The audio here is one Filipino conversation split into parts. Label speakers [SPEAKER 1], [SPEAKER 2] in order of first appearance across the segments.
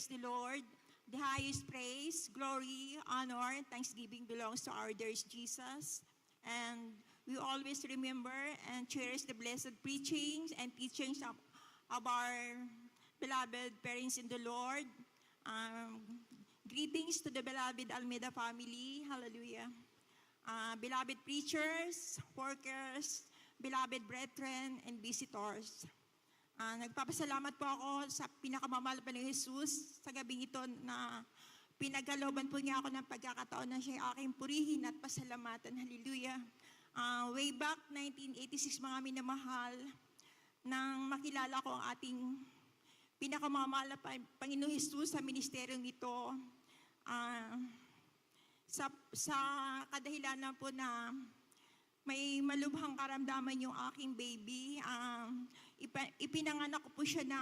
[SPEAKER 1] Praise the Lord. The highest praise, glory, honor, and thanksgiving belongs to our dear Jesus. And we always remember and cherish the blessed preachings and teachings of our beloved parents in the Lord. Greetings to the beloved Almeida family. Hallelujah. Beloved preachers, workers, beloved brethren, and visitors. Nagpapasalamat po ako sa pinakamamahal pa ng Jesus sa gabing ito na pinagkalooban po niya ako ng pagkakataon na siya aking purihin at pasalamatan. Hallelujah. Way back 1986 mga minamahal, nang makilala ko ang ating pinakamamahal na Panginoong Jesus sa ministeryong ito, sa kadahilanan po na may malubhang karamdaman yung aking baby. Ipinanganak ko po siya na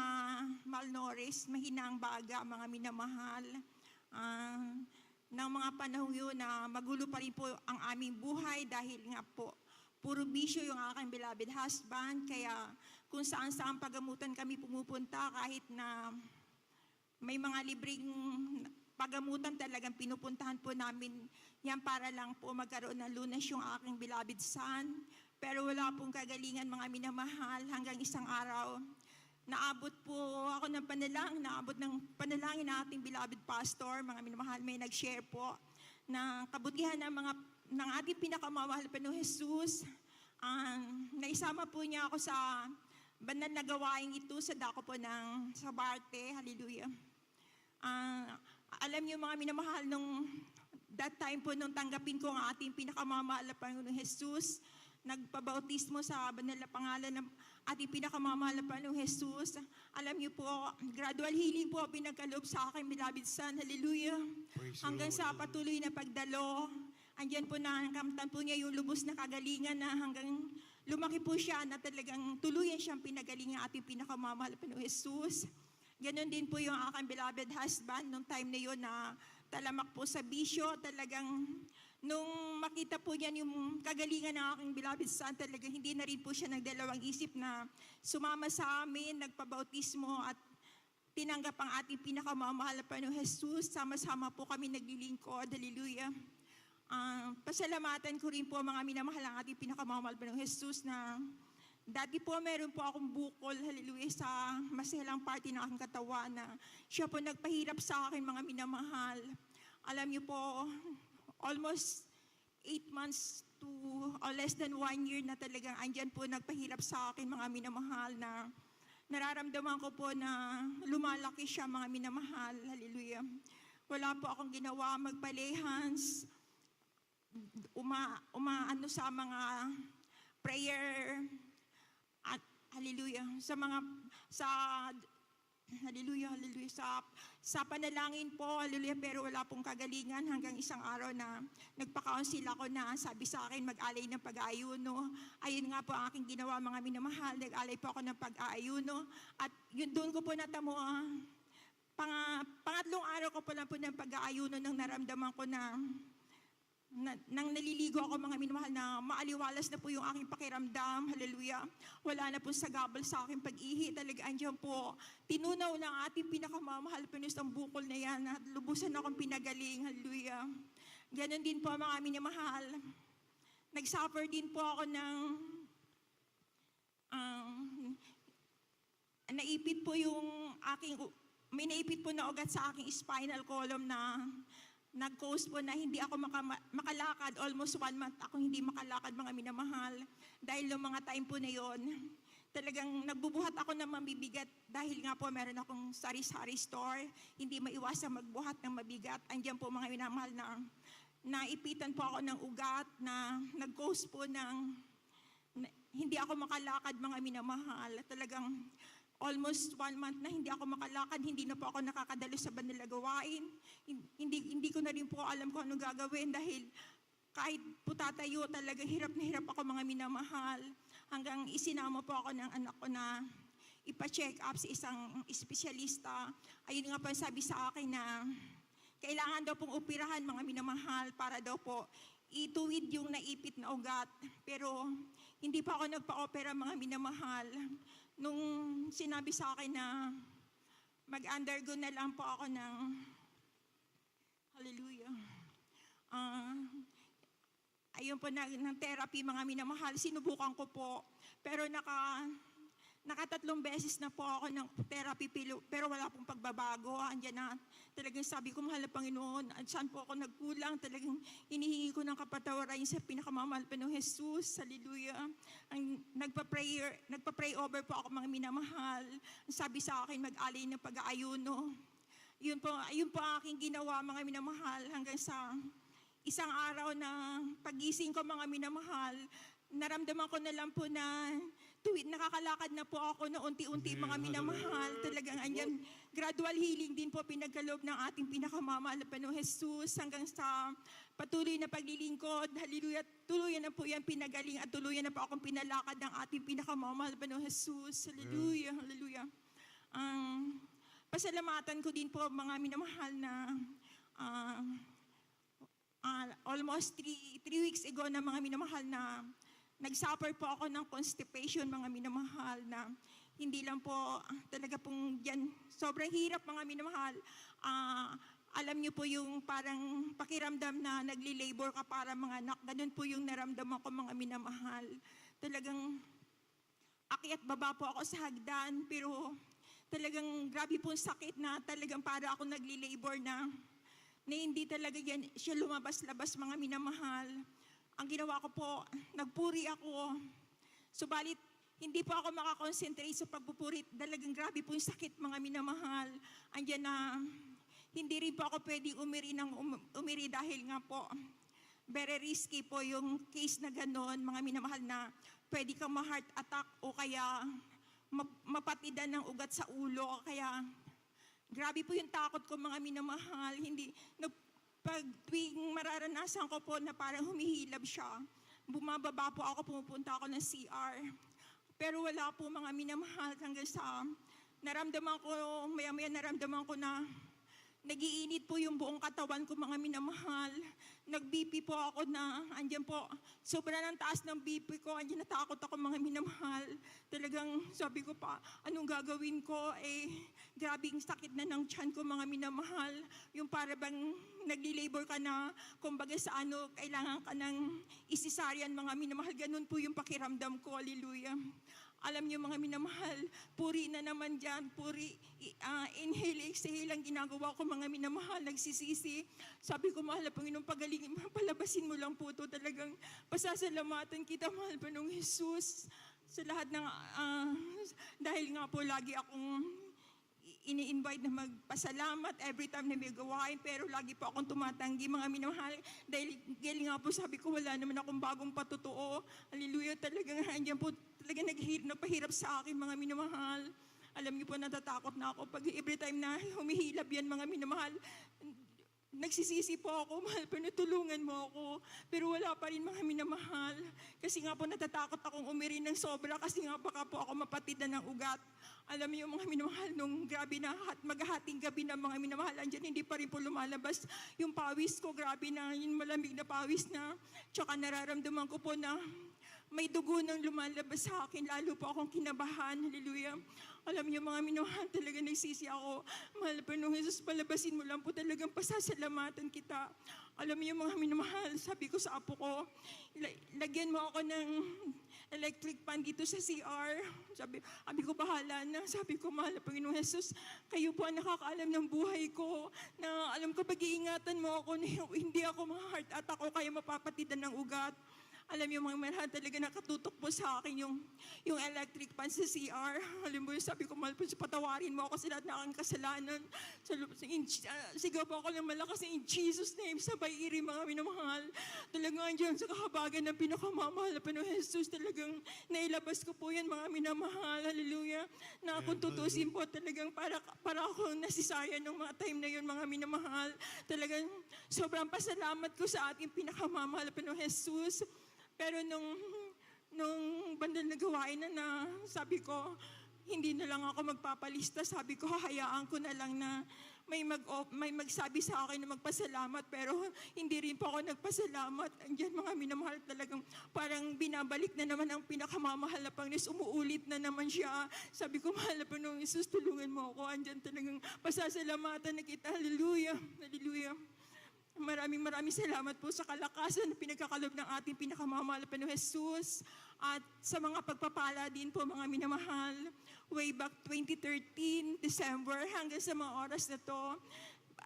[SPEAKER 1] malnourished, mahinang baga, mga minamahal. Ng mga panahon yun na magulo pa rin po ang aming buhay dahil nga po, puro bisyo yung aking beloved husband. Kaya kung saan-saan pagamutan kami pumupunta, kahit na may mga libreng pagamutan, talagang pinupuntahan po namin yan para lang po magkaroon ng lunas yung aking beloved son. Pero wala pong kagalingan mga minamahal hanggang isang araw. Naabot po ako ng panalangin ng ating beloved pastor, mga minamahal, may nag-share po na kabutihan ng ating pinakamamahal pa ng Jesus. Naisama po niya ako sa banal na gawain ito sa dako po ng Sabarte. Hallelujah. Alam niyo mga minamahal, that time po nung tanggapin ko ang ating pinakamamahal na Panginoong Jesus, nagpabautismo sa banal na pangalan ng ating pinakamamahal na Panginoong Jesus. Alam niyo po, gradual healing po pinagkaloob sa aking beloved son. Hallelujah. Hanggang sa patuloy na pagdalo, andyan po na kamtan po niya yung lubos na kagalingan na hanggang lumaki po siya na talagang tuluyan siyang pinagalingan ating pinakamamahal na Panginoong Jesus. Ganon din po yung aking beloved husband nung time na yun na talamak po sa bisyo. Talagang nung makita po niyan yung kagalingan ng aking beloved son, talagang hindi na rin po siya nagdalawang isip na sumama sa amin, nagpabautismo at tinanggap ang ating pinakamamahal na Panginoong Jesus. Sama-sama po kami naglilingkod. Hallelujah. Pasalamatan ko rin po mga minamahal ang ating pinakamamahal na Panginoong Jesus na dati po meron po akong bukol, hallelujah, sa maselang party ng aking katawan na siya po nagpahirap sa akin mga minamahal. Alam niyo po, almost 8 months to less than 1 year na talagang andyan po nagpahirap sa akin mga minamahal na nararamdaman ko po na lumalaki siya mga minamahal, hallelujah. Wala po akong ginawa, magpalehans, umaano sa mga prayer, at hallelujah, hallelujah, sa panalangin po, hallelujah, pero wala pong kagalingan hanggang isang araw na nagpa-counsel ako na sabi sa akin mag-alay ng pag-aayuno. Ayun nga po ang aking ginawa mga minamahal, nag-alay po ako ng pag-aayuno at yun doon ko po natamo, pangatlong araw ko po lang po ng pag-aayuno nang naramdaman ko na nang naliligo ako mga minamahal na maaliwalas na po yung aking pakiramdam, hallelujah. Wala na po sagabal sa aking pag-ihi, talaga andyan po. Tinunaw ng ating pinakamamahal pinus ang bukol na yan at lubusan akong pinagaling, hallelujah. Ganon din po mga minamahal. Nag-suffer din po ako ng naipit po yung may naipit po na ugat sa aking spinal column na nag-cause po na hindi ako makalakad. Almost 1 month ako hindi makalakad mga minamahal. Dahil yung mga time po na yon, talagang nagbubuhat ako ng mabibigat dahil nga po meron akong sari-sari store. Hindi maiwasang magbuhat ng mabigat. Andiyan po mga minamahal na naipitan po ako ng ugat na nag-cause po ng hindi ako makalakad mga minamahal. Talagang almost 1 month na hindi ako makalakad, hindi na po ako nakakadalo sa banal na gawain. Hindi ko na rin po alam kung anong gagawin dahil kahit po tatayo, talaga hirap na hirap ako mga minamahal. Hanggang isinama po ako ng anak ko na ipa-check up sa isang espesyalista. Ayun nga po sabi sa akin na kailangan daw pong operahan mga minamahal para daw po ituwid yung naipit na ugat. Pero hindi pa ako nagpa-opera mga minamahal. Nung sinabi sa akin na mag-undergo na lang po ako ng, hallelujah, ah, ayun po, ng therapy, mga minamahal. Sinubukan ko po, pero nakatatlong beses na po ako ng therapy, pero wala pong pagbabago. Andiyan na, talagang sabi ko, mahal na Panginoon, saan po ako nagkulang? Talagang hinihingi ko ng kapatawaran sa pinakamamahal pa ng Jesus. Hallelujah. Ang nagpa-pray over po ako, mga minamahal. Sabi sa akin, mag-alay ng pag-aayuno. Yun po ang aking ginawa, mga minamahal, hanggang sa isang araw na pagising ko, mga minamahal, naramdaman ko na lang po na nakakalakad na po ako na unti-unti, mga minamahal. Talagang andyan, gradual healing din po pinagkaloob ng ating pinakamamahal na Panginoong Jesus, hanggang sa patuloy na paglilingkod. Hallelujah. Tuluyan na po yan pinagaling at tuluyan na po akong pinalakad ng ating pinakamamahal na Panginoong Jesus. Hallelujah. Hallelujah. Pasalamatan ko din po, mga minamahal, na almost 3 weeks ago na, mga minamahal, na nag-suffer po ako ng constipation, mga minamahal, na hindi lang po talaga pong yan. Sobrang hirap, mga minamahal. Alam niyo po yung parang pakiramdam na nagli-labor ka para mga anak. Ganun po yung naramdaman ko, mga minamahal. Talagang akyat baba po ako sa hagdan, pero talagang grabe po sakit na talagang para ako nagli-labor na hindi talaga yan siya lumabas-labas, mga minamahal. Ang ginawa ko po, nagpuri ako. Subalit, hindi po ako makakonsentrate sa pagpupuri. Talagang grabe po yung sakit, mga minamahal. Andiyan na, hindi rin po ako pwedeng umiri dahil nga po, very risky po yung case na gano'n, mga minamahal, na pwede kang ma-heart attack o kaya mapatidan ng ugat sa ulo. Kaya, grabe po yung takot ko, mga minamahal. Pag tuwing mararanasan ko po na parang humihilab siya, bumababa po ako, pumupunta ako ng CR. Pero wala po, mga minamahal, hanggang sa naramdaman ko, maya-maya naramdaman ko na nagiinit po yung buong katawan ko, mga minamahal. Nag-BP po ako na, andyan po, sobra ng taas ng BP ko, andyan natakot ako, mga minamahal. Talagang sabi ko pa, anong gagawin ko? Grabing sakit na ng tiyan ko, mga minamahal. Yung para bang nagli-labor ka na, kumbaga sa kailangan ka ng isisaryan, mga minamahal. Ganun po yung pakiramdam ko, hallelujah. Alam niyo, mga minamahal, puri na naman dyan, puri, inhale, exhale ang ginagawa ko, mga minamahal, nagsisisi. Sabi ko, mahal na Panginoon, pagalingin, palabasin mo lang po ito. Talagang pasasalamatan kita, mahal pa nung Jesus, sa lahat ng, dahil nga po lagi akong ini-invite na magpasalamat every time na may gawain, pero lagi po akong tumatanggi, mga minamahal, dahil nga po sabi ko, wala naman akong bagong patutuo. Hallelujah, talagang andyan po, talagang nagpahirap sa akin, mga minamahal. Alam niyo po, natatakot na ako pag every time na humihilab yan, mga minamahal. Nagsisisi po ako, mahal pa, natulungan mo ako. Pero wala pa rin, mga minamahal. Kasi nga po natatakot akong umiri ng sobra kasi nga baka po ako mapatidan ng ugat. Alam niyo, mga minamahal, nung grabe na maghahating gabi na, mga minamahal, andyan hindi pa rin po lumalabas yung pawis ko. Grabe na, yung malamig na pawis na. Tsaka nararamdaman ko po na may dugo nang lumalabas sa akin, lalo po akong kinabahan. Hallelujah. Alam niyo, mga minamahal, talaga nagsisi ako. Mahal pa nung Jesus, palabasin mo lang po, talagang pasasalamatan kita. Alam niyo, mga minamahal, sabi ko sa apo ko, lagyan mo ako ng electric fan dito sa CR. Sabi ko, bahala na. Sabi ko, mahal na Panginoong Jesus, kayo po ang nakakaalam ng buhay ko, na alam ko, pag-iingatan mo ako na hindi ako ma-heart attack o kaya mapapatidan ng ugat. Alam niyo, mga mahal, talaga nakatutok po sa akin yung electric fan sa CR. Alam mo, sabi ko, mahal po, patawarin mo ako sa lahat ng aking kasalanan. Sigaw po ako ng malakas in Jesus' name, sabay iri, mga minamahal. Talagang dyan sa kahabagan ng pinakamamahal na Panginoong Jesus, talagang nailabas ko po yan, mga minamahal. Hallelujah. Na kung tutusin po, talagang para ako nasisayan ng mga time na yun, mga minamahal. Talagang sobrang pasalamat ko sa ating pinakamamahal na Panginoong Jesus. Pero nung bandal na gawain na sabi ko, hindi na lang ako magpapalista. Sabi ko, hayaan ko na lang na may magsabi sa akin na magpasalamat, pero hindi rin po ako nagpasalamat. Andiyan mga minamahal, talagang parang binabalik na naman ang pinakamamahal na Panginoon. Umuulit na naman siya. Sabi ko, mahal na Panginoong Jesus, tulungan mo ako. Andiyan talagang pasasalamatan na kita. Hallelujah. Hallelujah. Maraming salamat po sa kalakasan na pinagkakalob ng ating pinakamamahal na Panginoong Jesus, at sa mga pagpapala din po mga minamahal, way back 2013, December, hanggang sa mga oras na to,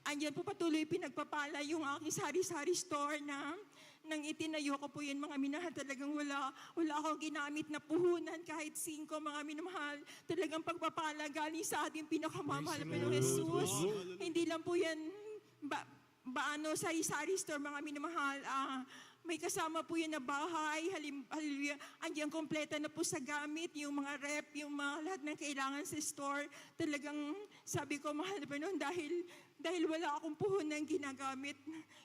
[SPEAKER 1] andyan po patuloy pinagpapala yung aking sari-sari store na nang itinayo ko po yun, mga minamahal, talagang wala akong ginamit na puhunan kahit 5, mga minamahal. Talagang pagpapala galing sa ating pinakamamahal na Panginoong Jesus. Hindi lang po yan sari-sari store, mga minamahal. May kasama po yun na bahay, hallelujah. Andiyan kompleta na po sa gamit, yung mga rep, yung mga lahat ng kailangan sa store. Talagang sabi ko, mahal na Panginoon, dahil wala akong puhunan ginagamit.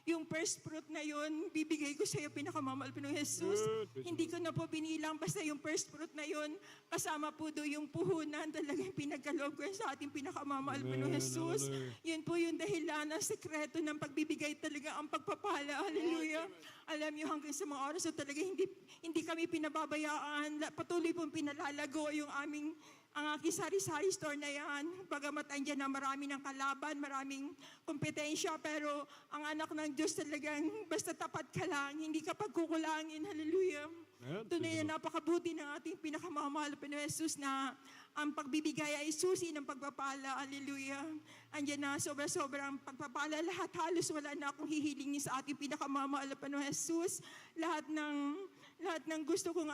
[SPEAKER 1] Yung first fruit na yun, bibigay ko sa iyo, pinakamamahal Panginoon Jesus. Hindi ko na po binilang, basta yung first fruit na yun, kasama po doon yung puhunan, talagang pinagkaloob ko sa ating pinakamamahal Panginoon Jesus. Yun po yung dahilan, ang sekreto ng pagbibigay, talaga ang pagpapala. Hallelujah. Alam niyo, hanggang sa mga oras, so talaga hindi kami pinababayaan. Patuloy pong pinalalago yung ang aking sari-sari store na yan. Bagamat andyan na marami ng kalaban, maraming kompetensya, pero ang anak ng Diyos talagang basta tapat ka lang, hindi ka pagkukulangin. Hallelujah. Tunay na napakabuti ng ating pinakamamahal na Panginoon Jesus na ang pagbibigay ay susi ng pagpapala. Hallelujah. Andyan na sobra-sobrang pagpapala. Lahat halos wala na akong hihilingin sa ating pinakamamahal na Panginoon Jesus. Lahat ng gusto kong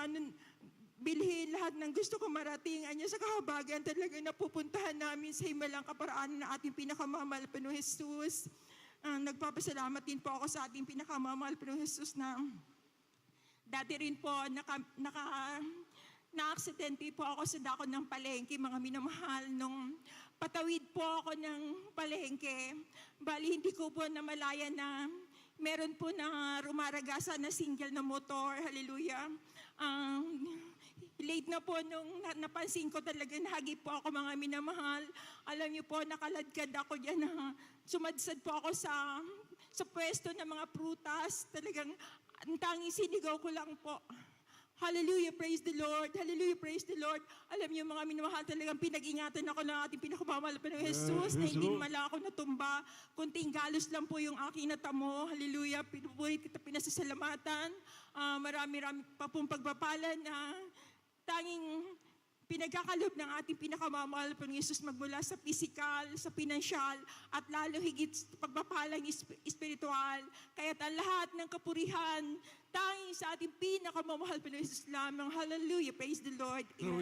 [SPEAKER 1] bilhin, lahat ng gusto kong marating, anya sa kahabagan, talagang napupuntahan namin sa himalang kaparaanan ng ating pinakamamahal na Panginoon Jesus. Nagpapasalamat din po ako sa ating pinakamamahal na Panginoon Jesus na dati rin po na-aksidente po ako sa dako ng palengke, mga minamahal, nung patawid po ako ng palengke. Bali, hindi ko po namalayan na meron po na rumaragasa na single na motor. Hallelujah. Late na po nung napansin ko, talaga nahagip po ako, mga minamahal. Alam niyo po, nakaladkad ako dyan na sumadsad po ako sa pwesto ng mga prutas. Talagang ang tanging sinigaw ko lang po, hallelujah, praise the Lord. Hallelujah, praise the Lord. Alam niyo, mga minamahal, talagang pinag-ingatan ako ng ating pinakamamahal na Jesus, na hindi mala ako natumba. Kunting galos lang po yung aking natamo. Hallelujah, pinupulit kita, pinasasalamatan. Marami pa pong pagpapala na tanging pinagkakalob ng ating pinakamamahal na Jesus, magmula sa physical, sa pinansyal, at lalo higit pagpapalang espiritual. Kaya't ang lahat ng kapurihan, tanging sa ating pinakamamahal na Jesus lamang. Hallelujah, praise the Lord. Amen.